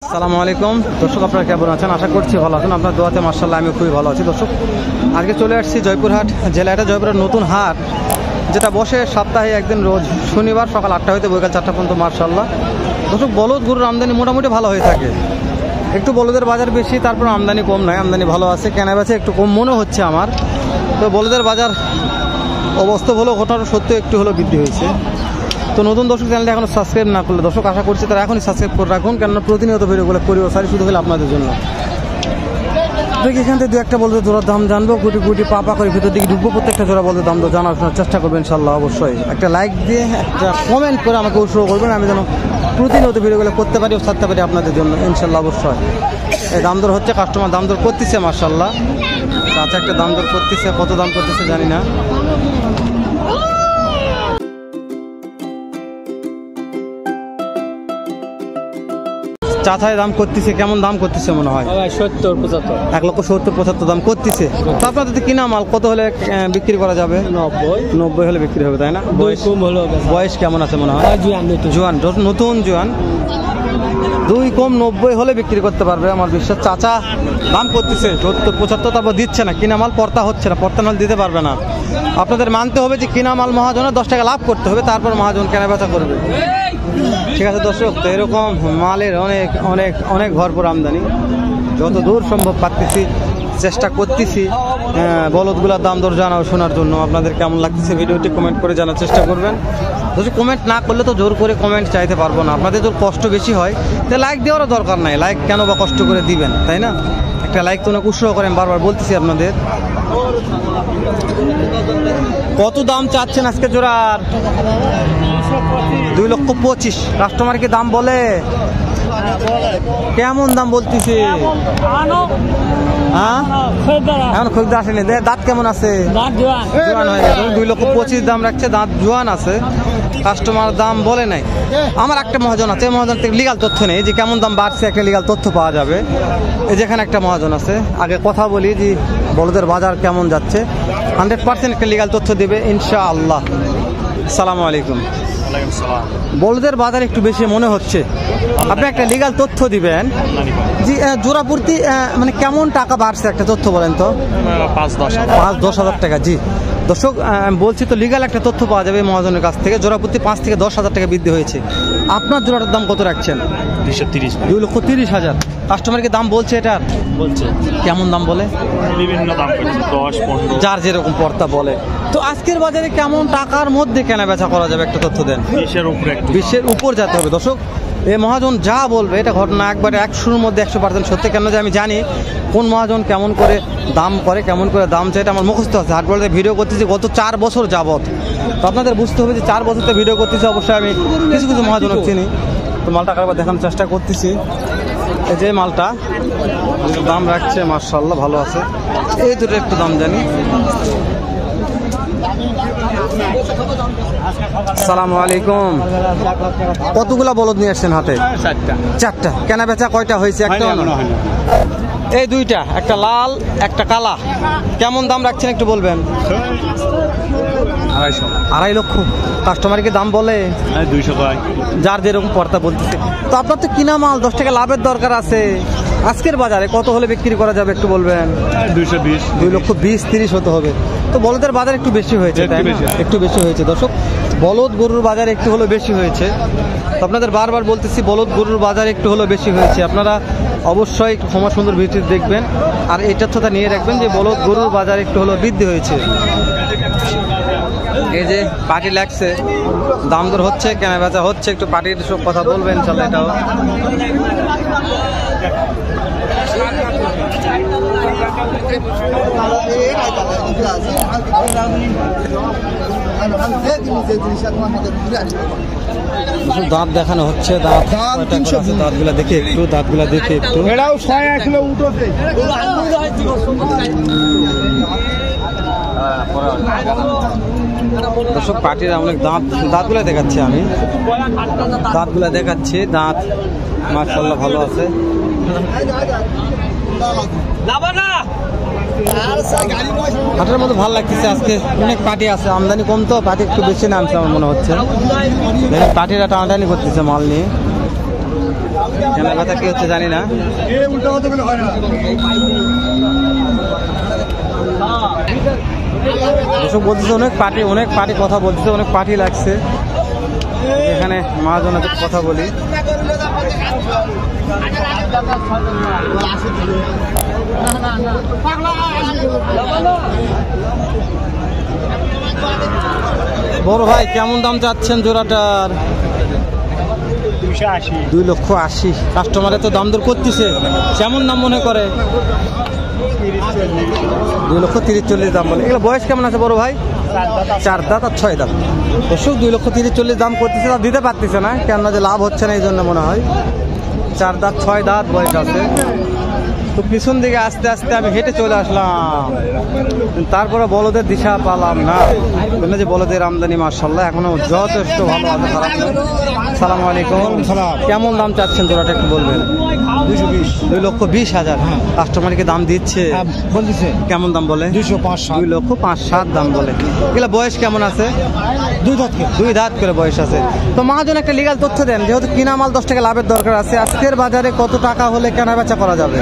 আসসালামু আলাইকুম দর্শক, আপনারা কেমন আছেন? আশা করছি ভালো আছেন। আপনার দোয়াতে মাশাআল্লাহ আমি খুবই ভালো আছি। দর্শক, আজকে চলে আসছি জয়পুরহাট জেলা। এটা জয়পুরের নতুন হাট, যেটা বসে সপ্তাহে একদিন, রোজ শনিবার সকাল 8টা হইতে বৈকাল 4টা পর্যন্ত। মাশাআল্লাহ দর্শক, বলদ গরুর আমদানি মোটামুটি ভালো হয়ে থাকে। একটু বলদের বাজার বেশি, তারপর আমদানি কম নয়, আমদানি ভালো আছে। কেনা বেচা একটু কম মনে হচ্ছে আমার। তো বলদের বাজার অবস্থা হলো ঘটনাটা সত্য, একটু হলো বৃদ্ধি হয়েছে। তো নতুন দর্শক চ্যানেলটা এখনো সাবস্ক্রাইব না করলে দর্শক, আশা করছি তারা এখনই সাবস্ক্রাইব করে রাখুন, কেননা প্রতিনিয়ত ভিডিওগুলো করি সারি শুধু হলে আপনাদের জন্য। দেখি এখান থেকে দু একটা বলতে জোড়ার দাম জানবো, গুটি গুটি পাপা করে ভিতর দিকে ঢুকবো। প্রত্যেকটা জোড়া বলতে দাম তো জানার চেষ্টা করবেন ইনশাল্লাহ। অবশ্যই একটা লাইক দিয়ে একটা কমেন্ট করে আমাকে উৎসাহ করবেন, আমি যেন প্রতিনিয়ত ভিডিওগুলো করতে পারি ও ছাড়তে পারি আপনাদের জন্য ইনশাল্লাহ। অবশ্যই এই দাম দর হচ্ছে, কাস্টমার দাম দর করতেছে মাশাআল্লাহ। আচ্ছা, একটা দাম দর করতেছে, কত দাম করতেছে জানি না। চাচাই দাম করতেছে, কেমন দাম করতেছে মনে হয়? 70-75 1,70,75 দাম করতেছে। তো আপনাদের তো কিনা মাল কত হলে বিক্রি করা যাবে? 90 হলে বিক্রি হবে, তাই না? বয়স কেমন আছে মনে হয়? জোয়ান, নতুন জোয়ান। 2 কম 90 হলে বিক্রি করতে পারবে আমার বিশ্বাস। চাচা দাম করতেছে 70-75, তারপর দিচ্ছে না। কিনা মাল পর্তা হচ্ছে না, পর্তা মাল দিতে পারবে না। আপনাদের মানতে হবে যে কিনা মাল মহাজনের 10 টাকা লাভ করতে হবে, তারপর মহাজন কেনা বেচা করবে। ঠিক আছে দর্শক, তো এরকম মালের অনেক অনেক অনেক ভরপুর আমদানি। যত দূর সম্ভব পারতেছি, চেষ্টা করতেছি বলদগুলার দাম দর জানাও শোনার জন্য। আপনাদের কেমন লাগতেছে ভিডিওটি কমেন্ট করে জানার চেষ্টা করবেন। দর্শক, কমেন্ট না করলে তো জোর করে কমেন্ট চাইতে পারবো না। আপনাদের যদি কষ্ট বেশি হয় তাহলে লাইক দেওয়ারও দরকার নাই। লাইক কেন বা কষ্ট করে দিবেন, তাই না? একটা লাইক তো অনেক উৎসাহ করেন, বারবার বলতেছি আপনাদের। কত দাম চাচ্ছেন আজকে জোড়ার? 2,25,000। কাস্টমার কি দাম বলে? কেমন দাম বলতেছে? হ্যাঁ, এখন খরিদ্দার আসেনি। দাঁত কেমন আছে? জোয়ান হয়ে গেছে। 2,25,000 দাম রাখছে, দাঁত জোয়ান আছে। কাস্টমার দাম বলে নাই। আমার একটা মহাজন আছে, মহাজন থেকে লিগাল তথ্য নেই যে কেমন দাম বাড়ছে, একটা লিগাল তথ্য পাওয়া যাবে। এই যেখানে একটা মহাজন আছে, আগে কথা বলি যে বলদের বাজার কেমন যাচ্ছে। 100% একটা লিগাল তথ্য দেবে ইনশাআল্লাহ। আসসালামু আলাইকুম। বলদের বাজার একটু বেশি মনে হচ্ছে, আপনি একটা লিগাল তথ্য দিবেন জি। জোড়াপূর্তি মানে কেমন টাকা বাড়ছে একটা তথ্য বলেন তো? 5-10 হাজার টাকা। জি দর্শক, বলছি তো লিগাল একটা তথ্য পাওয়া যাবে মহাজনের কাছ থেকে। জোড়াপূর্তি 5 থেকে 10 হাজার টাকা বৃদ্ধি হয়েছে। আপনার জোড়াটার দাম কত রাখছেন? 2,30,000। কাস্টমার কি দাম বলছে এটার? বলছে। কেমন দাম বলে? বিভিন্ন দাম বলছে, 10-15, যার যেরকম পর্তা বলে। তো আজকের বাজারে কেমন টাকার মধ্যে কেনা বেচা করা যাবে একটা তথ্য দেন। 20-এর উপর যেতে হবে দর্শক। এই মহাজন যা বলবে এটা ঘটনা একবারে 100-র মধ্যে 100% সত্যি। কেন যে আমি জানি কোন মহাজন কেমন করে দাম করে, কেমন করে দাম চাই, এটা আমার মুখস্থ আছে। হাট বাজারে ভিডিও করতেছি গত 4 বছর যাবত। তো আপনাদের বুঝতে হবে যে 4 বছর তো ভিডিও করতেছি, অবশ্যই আমি কিছু কিছু মহাজন চিনি। তো মালটা একবার দেখানোর চেষ্টা করতেছি। এই যে মালটা দাম রাখছে মাশাআল্লাহ, ভালো আছে। এই দুটো একটু দাম জানি। আসসালামু আলাইকুম। কতগুলা বলদ নিয়ে আসছেন হাতে? 4টা। কেনা বেচা কয়টা হয়েছে? একটা। এই 2টা, একটা লাল একটা কালা। কেমন দাম রাখছেন একটু বলবেন? 2.5 লক্ষ। কাস্টমার কি দাম বলে? 200 টাকা, যার যেরকম পর্তা বলতেছে। তো আপনার তো কিনা মাল, 10 টাকা লাভের দরকার আছে। আজকের বাজারে কত হলে বিক্রি করা যাবে একটু বলবেন? 220, 2,20,000-30 হতে হবে। তো বলদের বাজার একটু বেশি হয়েছে, একটু বেশি হয়েছে দর্শক। বলদ গরুর বাজার একটু হলো বেশি হয়েছে। তো আপনাদের বারবার বলতেছি বলদ গরুর বাজার একটু হলো বেশি হয়েছে। আপনারা অবশ্যই একটু সময় সুন্দর ভিডিও দেখবেন, আর এই তথ্যটা নিয়ে রাখবেন যে বলদ গরুর বাজার একটু হলো বৃদ্ধি হয়েছে। এই যে পার্টি লাগছে, দাম দর হচ্ছে, কেনা বেচা হচ্ছে। একটু পার্টির সব কথা বলবেন, চলে এটাও। দাঁত দেখানো হচ্ছে, দাঁতগুলা দেখে একটু, দাঁতগুলা দেখে একটু। দর্শক, পার্টির অনেক দাঁতগুলা দেখাচ্ছি আমি, দাঁতগুলা দেখাচ্ছি। দাঁত মাশাআল্লাহ ভালো আছে। হাটের মধ্যে ভালো লাগতেছে আজকে, অনেক পার্টি আছে, আমদানি কম তো পার্টি একটু বেশি নামছে আমার মনে হচ্ছে। পার্টিরা টানাটানি করতেছে মাল নিয়ে। কেনা বেচা কি হচ্ছে জানি না। দর্শক বলতেছে অনেক পার্টি কথা বলতেছে, অনেক পার্টি লাগছে এখানে। মহাজনের কথা বলি, বড় ভাই কেমন দাম চাচ্ছেন জোড়াটার? 2,80,000। কাস্টমারে তো দাম দর করতেছে, কেমন দাম মনে করে? 2,30,000-40,000 দাম বলে। এগুলো বয়স কেমন আছে বড় ভাই? 4 দাঁত আর 6 দাঁত। দর্শক 2,30,000-40,000 দাম করতেছে, তা দিতে পারতেছে না, কেন যে লাভ হচ্ছে না এই জন্য মনে হয়। 4 দাঁত 6 দাঁত বয়স আছে। তো পিছন দিকে আস্তে আস্তে আমি হেঁটে চলে আসলাম, তারপরে বলদের দিশা পালাম না। যে বলদের আমদানি মাশাআল্লাহ এখনো যথেষ্ট ভালো আছে, খারাপ না। সালাম আলাইকুম। কেমন দাম চাচ্ছেন জোড়াটা একটু বলবেন? 2,20,000। কাস্টমারকে দাম দিচ্ছে, বলতেছে কেমন দাম বলে? 2,05,7 দাম বলে। এগুলো বয়স কেমন আছে? 2 দাঁত করে বয়স আছে। তো মহাজন একটা লিগাল তথ্য দেন, যেহেতু কিনা মাল 10 টাকা লাভের দরকার আছে, আজকের বাজারে কত টাকা হলে কেনা বেচা করা যাবে?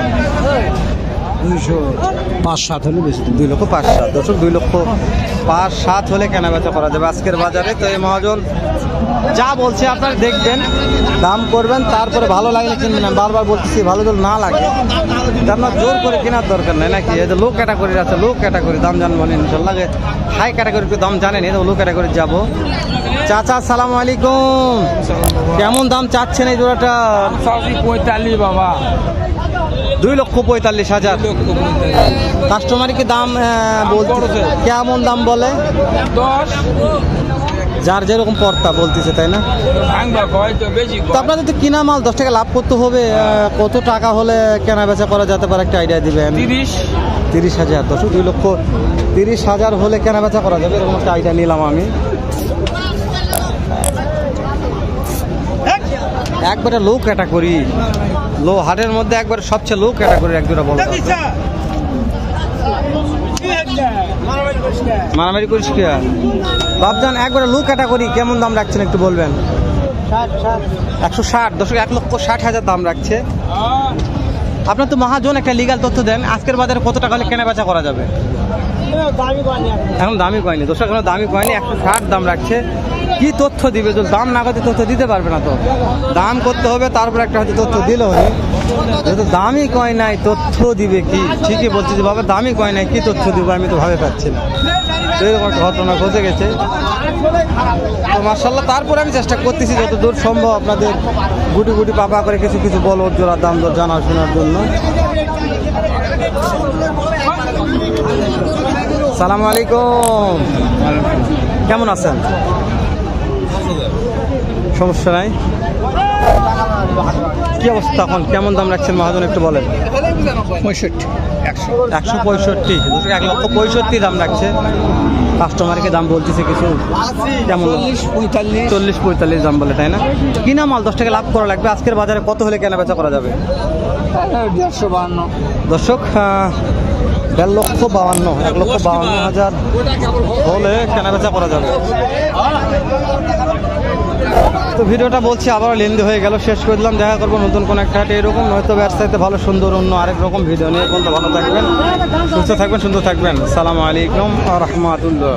2,05,7 হলে বেশি। 2,05,7। দর্শক 2,05,7 হলে কেনা বেচা করা যাবে আজকের বাজারে। তো এই মহাজন যা বলছে আপনারা দেখবেন, দাম করবেন, তারপরে ভালো লাগলে কিনবেন। বারবার বলতেছি ভালো যদি না লাগে আপনার জোর করে কেনার দরকার নেই নাকি। এই যে লো ক্যাটাগরি আছে, লো ক্যাটাগরি দাম জানবেন ইনশাল্লাহ। হাই ক্যাটাগরি দাম জানেন, এই লো ক্যাটাগরি যাবো। চাচা সালাম আলাইকুম, কেমন দাম চাচ্ছেন এই জোড়াটা? 45 বাবা। 2,45,000। কাস্টমারকে দাম বলতেছে, কেমন দাম বলে? 10। যার যেরকম পর্তা বলতেছে, তাই না? তো আপনাদের তো কিনা মাল 10 টাকা লাভ করতে হবে, কত টাকা হলে কেনা বেচা করা যেতে পারে একটা আইডিয়া দিবেন? 30,000। 2,30,000 হলে কেনা বেচা করা যাবে, এরকম একটা আইডিয়া নিলাম আমি। একবারে লো ক্যাটাগরি, লো হাটের মধ্যে একবারে সবচেয়ে লো ক্যাটাগরি এক দুটা বলো। মারামারি করিস কি বাবজান? একবারে লো ক্যাটাগরি কেমন দাম রাখছেন একটু বলবেন? 160। দর্শক 1,60,000 দাম রাখছে। আপনার তো মহাজন একটা লিগাল তথ্য দেন, আজকের বাজারে কত টাকা হলে কেনা বেচা করা যাবে? এখন দামি কয়নি দর্শক, এখন দামি কয়নি, 160 দাম রাখছে। কি তথ্য দিবে? যদি দাম না করতে তথ্য দিতে পারবে না, তো দাম করতে হবে, তারপর একটা হয়তো তথ্য দিল। যেহেতু দামই কয় নাই, তথ্য দিবে কি? ঠিকই বলছি যে বাবা দামই কয় নাই, কি তথ্য দিব আমি তো ভাবে পাচ্ছি না। এরকম একটা ঘটনা ঘটে গেছে। তো মাশাআল্লাহ তারপরে আমি চেষ্টা করতেছি যত দূর সম্ভব আপনাদের গুটি গুটি পাপা করে কিছু কিছু বলদ জোড়ার দাম দর জানা শোনার জন্য। সালাম আলাইকুম, কেমন আছেন? সমস্যা নাই। কি অবস্থা এখন, কেমন দাম রাখছেন মহাজন একটু বলেন? 165। 1,65,000 দাম রাখছে। কাস্টমারকে দাম বলতেছে কিছু, কেমন? 40-45 দাম বলে, তাই না? কিনা মাল 10 টাকা লাভ করা লাগবে, আজকের বাজারে কত হলে কেনা বেচা করা যাবে? 1,52। দর্শক 1,52,000, 1,52,000 হলে কেনা বেচা করা যাবে। তো ভিডিওটা বলছি আবারও লেন্দি হয়ে গেল, শেষ করে দিলাম। দেখা করবো নতুন কোনো একটা হাটে এরকম, নয়তো ব্যবসাতে ভালো সুন্দর অন্য আরেক রকম ভিডিও নিয়ে। কোনটা ভালো থাকবেন, সুস্থ থাকবেন, সুন্দর থাকবেন। আসসালামু আলাইকুম ওয়া রাহমাতুল্লাহ।